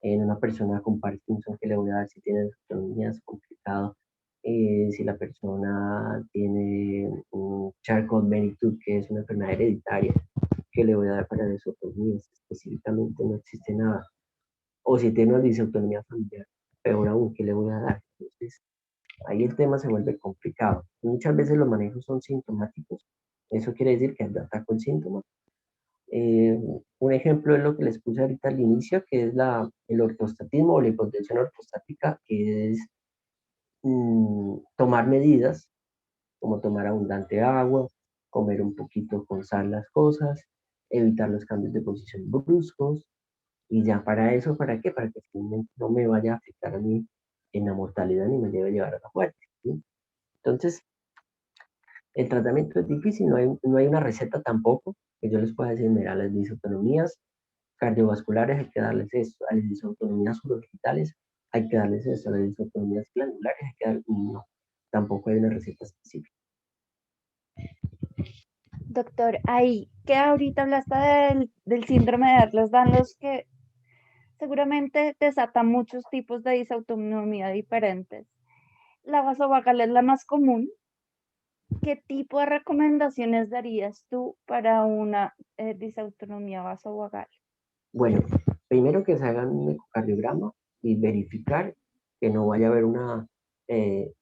En una persona con Parkinson, ¿qué le voy a dar si tiene autonomías? Complicado. si la persona tiene un Charcot-Marie-Tooth, que es una enfermedad hereditaria, ¿qué le voy a dar para disautonomías? Específicamente no existe nada. O si tiene una disautonomía familiar, peor aún, ¿qué le voy a dar? Entonces, ahí el tema se vuelve complicado. Muchas veces los manejos son sintomáticos. Eso quiere decir que ataco el síntoma. Un ejemplo es lo que les puse ahorita al inicio, que es el ortostatismo o la hipotensión ortostática, que es tomar medidas como tomar abundante agua, comer un poquito con sal las cosas, evitar los cambios de posición bruscos, y ya para eso, ¿para qué? Para que no me vaya a afectar a mí en la mortalidad ni me lleve a llevar a la muerte, ¿sí? Entonces, el tratamiento es difícil, no hay una receta tampoco, que yo les pueda decir, mira, las disautonomías cardiovasculares hay que darles esto, a las disautonomías urogenitales hay que darles esto, a las disautonomías glandulares hay que darles, no, tampoco hay una receta específica. Doctor, ahí que ahorita hablaste del síndrome de Ehlers-Danlos, que seguramente desata muchos tipos de disautonomía diferentes. La vasovagal es la más común. ¿Qué tipo de recomendaciones darías tú para una disautonomía vasovagal? Bueno, primero que se hagan un ecocardiograma y verificar que no vaya a haber una eh,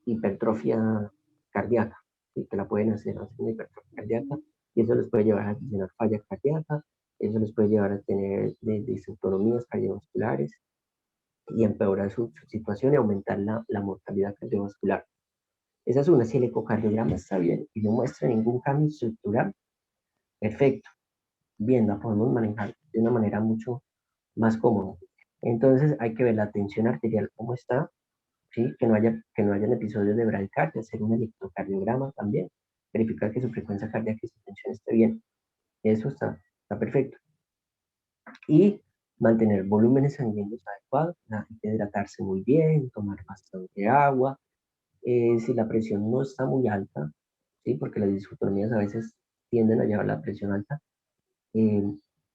hipertrofia cardíaca, y que la pueden hacer una hipertrofia cardíaca, y eso les puede llevar a tener falla cardíaca, eso les puede llevar a tener disautonomías cardiovasculares y empeorar su situación y aumentar la mortalidad cardiovascular. Esa es una. Si el ecocardiograma está bien y no muestra ningún cambio estructural, perfecto, bien, la podemos manejar de una manera mucho más cómoda. Entonces hay que ver la tensión arterial cómo está, ¿sí? Que no hayan episodios de bradicardia, hacer un electrocardiograma también, verificar que su frecuencia cardíaca y su tensión esté bien. Eso está perfecto. Y mantener volúmenes sanguíneos adecuados, hay que hidratarse muy bien, tomar bastante agua. Si la presión no está muy alta, ¿sí? Porque las disautonomías a veces tienden a llevar la presión alta, eh,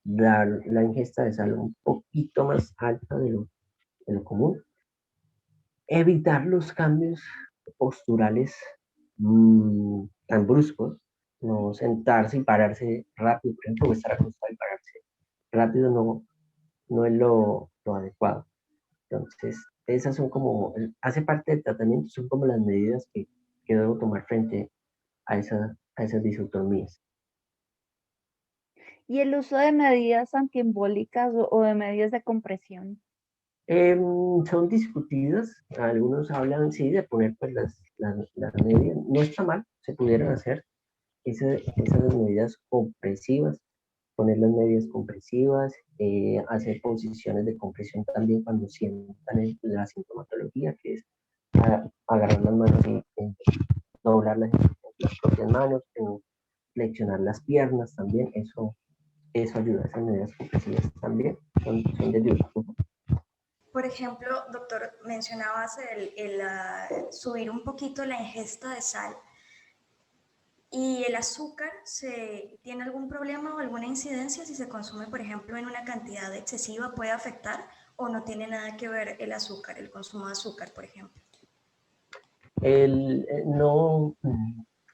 dar la ingesta de sal un poquito más alta de lo común. Evitar los cambios posturales tan bruscos, no sentarse y pararse rápido, por ejemplo, o estar acostado y pararse rápido no es lo adecuado. Entonces, esas son como, hace parte del tratamiento, son como las medidas que debo tomar frente a esas disautonomías. ¿Y el uso de medidas antiembólicas o de medidas de compresión? Son discutidas, algunos hablan, sí, de poner pues las medidas, no está mal, se pudieran hacer esas medidas compresivas, poner las medidas compresivas, hacer posiciones de compresión también cuando sientan la sintomatología, que es agarrar las manos y doblarlas en las propias manos, flexionar las piernas también, eso ayuda, esas medidas compresivas también son de ayuda. Por ejemplo, doctor, mencionabas el subir un poquito la ingesta de sal. ¿Y el azúcar tiene algún problema o alguna incidencia si se consume, por ejemplo, en una cantidad excesiva? ¿Puede afectar o no tiene nada que ver el azúcar, el consumo de azúcar, por ejemplo? No,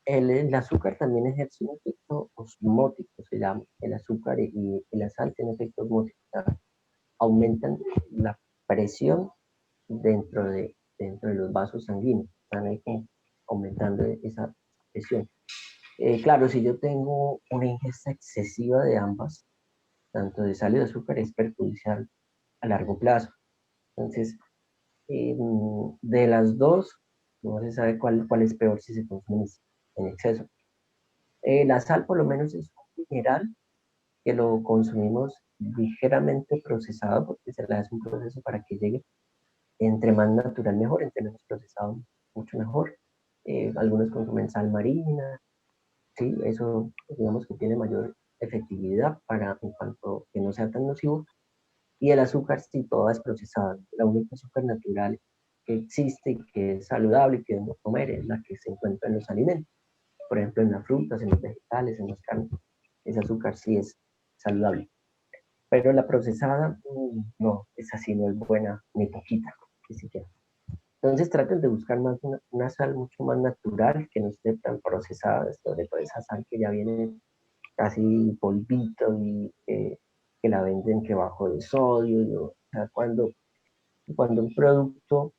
el azúcar también ejerce un efecto osmótico, se llama. El azúcar y la sal tienen efecto osmótico, o sea, aumentan la presión dentro de los vasos sanguíneos, están ahí aumentando esa presión. Claro, si yo tengo una ingesta excesiva de ambas, tanto de sal y de azúcar, es perjudicial a largo plazo. Entonces, de las dos, no se sabe cuál es peor si se consume en exceso. La sal, por lo menos, es un mineral que lo consumimos ligeramente procesado, porque se le hace un proceso para que llegue. Entre más natural, mejor, entre menos procesado, mucho mejor. Algunos consumen sal marina, sí, eso digamos que tiene mayor efectividad para en cuanto que no sea tan nocivo. Y el azúcar, sí, toda es procesada. La única azúcar natural que existe y que es saludable y que debemos comer es la que se encuentra en los alimentos. Por ejemplo, en las frutas, en los vegetales, en las carnes. Ese azúcar sí es saludable. Pero la procesada, no, esa sí no es buena ni poquita, ni siquiera. Entonces traten de buscar más una sal mucho más natural, que no esté tan procesada, sobre todo esa sal que ya viene casi polvito y que la venden que bajo de sodio. O sea, cuando un producto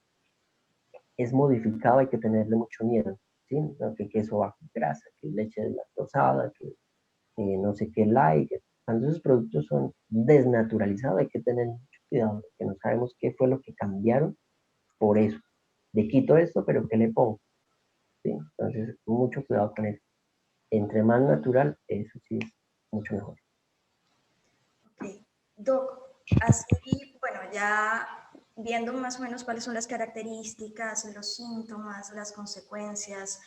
es modificado hay que tenerle mucho miedo, ¿sí? No, que queso bajo en grasa, que leche deslactosada, que no sé qué light. Cuando esos productos son desnaturalizados hay que tener mucho cuidado, porque no sabemos qué fue lo que cambiaron por eso. Le quito esto, pero ¿qué le pongo? ¿Sí? Entonces, mucho cuidado con eso. Entre más natural, eso sí es mucho mejor. Ok. Doc, así, bueno, ya viendo más o menos cuáles son las características, los síntomas, las consecuencias,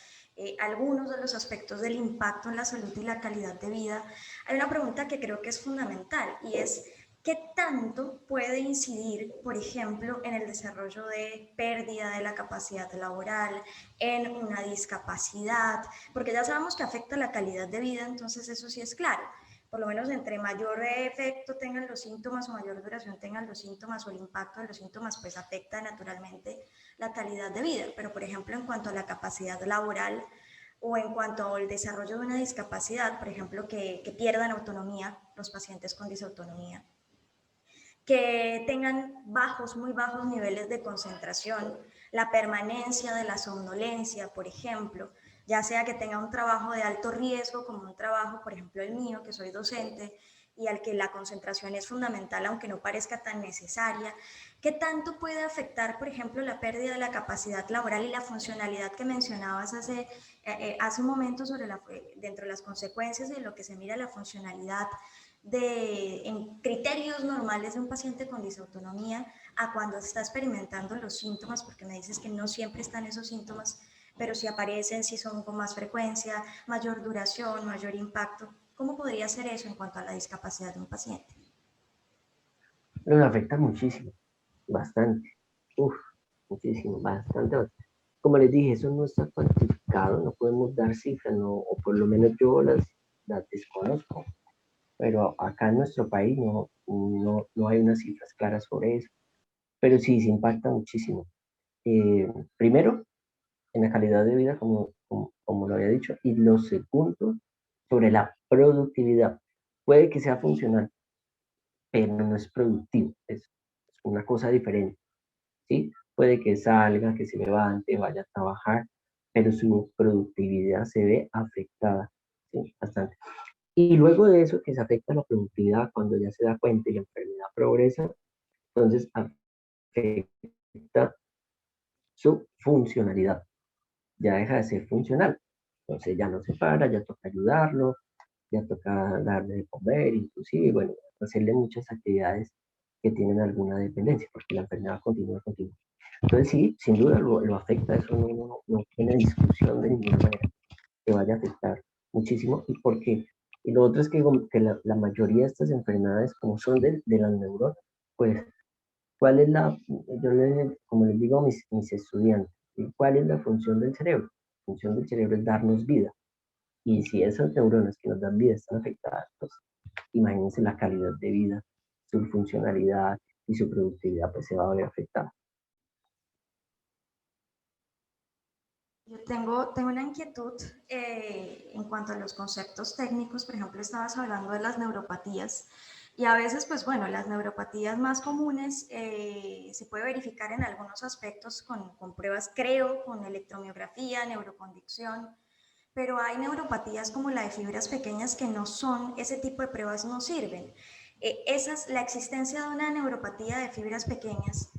algunos de los aspectos del impacto en la salud y la calidad de vida, hay una pregunta que creo que es fundamental y es, ¿qué tanto puede incidir, por ejemplo, en el desarrollo de pérdida de la capacidad laboral, en una discapacidad? Porque ya sabemos que afecta la calidad de vida, entonces eso sí es claro. Por lo menos entre mayor efecto tengan los síntomas o mayor duración tengan los síntomas o el impacto de los síntomas, pues afecta naturalmente la calidad de vida. Pero, por ejemplo, en cuanto a la capacidad laboral o en cuanto al desarrollo de una discapacidad, por ejemplo, que pierdan autonomía los pacientes con disautonomía, que tengan bajos, muy bajos niveles de concentración, la permanencia de la somnolencia, por ejemplo, ya sea que tenga un trabajo de alto riesgo, como un trabajo, por ejemplo, el mío, que soy docente, y al que la concentración es fundamental, aunque no parezca tan necesaria. ¿Qué tanto puede afectar, por ejemplo, la pérdida de la capacidad laboral y la funcionalidad que mencionabas hace un momento sobre dentro de las consecuencias de lo que se mira la funcionalidad en criterios normales de un paciente con disautonomía a cuando está experimentando los síntomas, porque me dices que no siempre están esos síntomas, pero si aparecen, si son con más frecuencia, mayor duración, mayor impacto? ¿Cómo podría ser eso en cuanto a la discapacidad de un paciente? Nos afecta muchísimo, bastante. Uf, muchísimo, bastante. Como les dije, eso no está cuantificado, no podemos dar cifras, no, o por lo menos yo las desconozco, pero acá en nuestro país no hay unas cifras claras sobre eso, pero sí, se impacta muchísimo. Primero, en la calidad de vida, como lo había dicho, y lo segundo, sobre la productividad. Puede que sea funcional, pero no es productivo, es una cosa diferente, ¿sí? Puede que salga, que se levante, vaya a trabajar, pero su productividad se ve afectada, ¿sí? Bastante. Y luego de eso, que se afecta la productividad, cuando ya se da cuenta y la enfermedad progresa, entonces afecta su funcionalidad, ya deja de ser funcional. Entonces ya no se para, ya toca ayudarlo, ya toca darle de comer, inclusive, bueno, hacerle muchas actividades que tienen alguna dependencia, porque la enfermedad continúa. Entonces sí, sin duda lo afecta, eso no tiene discusión de ninguna manera, que vaya a afectar muchísimo. Y lo otro es que la mayoría de estas enfermedades, como son de las neuronas, pues, ¿cuál es como les digo a mis estudiantes, cuál es la función del cerebro? La función del cerebro es darnos vida. Y si esas neuronas que nos dan vida están afectadas, pues imagínense la calidad de vida, su funcionalidad y su productividad, pues se va a ver afectada. Yo tengo una inquietud en cuanto a los conceptos técnicos. Por ejemplo, estabas hablando de las neuropatías y a veces, pues bueno, las neuropatías más comunes se puede verificar en algunos aspectos con pruebas, creo, con electromiografía, neuroconducción, pero hay neuropatías como la de fibras pequeñas que no son, ese tipo de pruebas no sirven. La existencia de una neuropatía de fibras pequeñas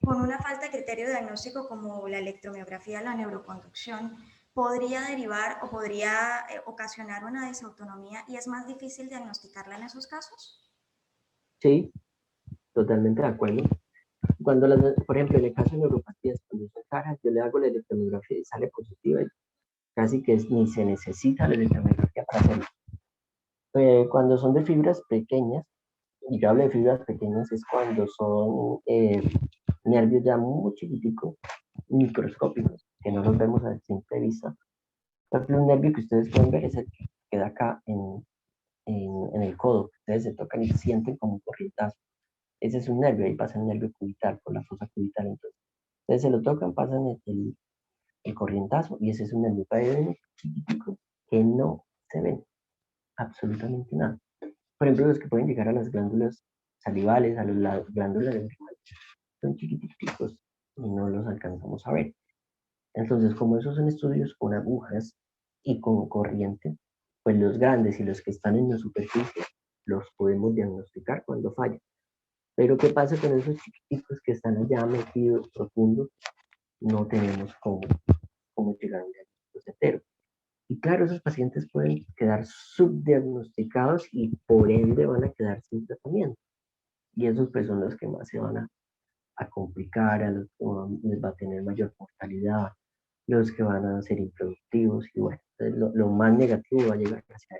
con una falta de criterio diagnóstico como la electromiografía, la neuroconducción, podría derivar o podría ocasionar una disautonomía y es más difícil diagnosticarla en esos casos. Sí, totalmente de acuerdo. Por ejemplo, en el caso de neuropatías, cuando son caras, yo le hago la electromiografía y sale positiva, y casi que ni se necesita la electromiografía para hacerlo. Cuando son de fibras pequeñas, y yo hablo de fibras pequeñas, es cuando son nervios ya muy chiquiticos, microscópicos, que no los vemos a simple vista. Por ejemplo, un nervio que ustedes pueden ver es el que queda acá en el codo. Ustedes se tocan y sienten como un corrientazo. Ese es un nervio, ahí pasa el nervio cubital por la fosa cubital. Entonces, Entonces se lo tocan, pasan el corrientazo y ese es una lupa de ven chiquitico que no se ven absolutamente nada. Por ejemplo, los que pueden llegar a las glándulas salivales, a las glándulas lagrimales, son chiquiticos y no los alcanzamos a ver. Entonces, como esos son estudios con agujas y con corriente, pues los grandes y los que están en la superficie los podemos diagnosticar cuando fallan. Pero ¿qué pasa con esos chiquiticos que están allá metidos profundos? No tenemos cómo llegar a un diagnóstico certero. Y claro, esos pacientes pueden quedar subdiagnosticados y por ende van a quedar sin tratamiento. Y esos pues son los que más se van a complicar, a los que les va a tener mayor mortalidad, los que van a ser improductivos y bueno, lo más negativo va a llegar hacia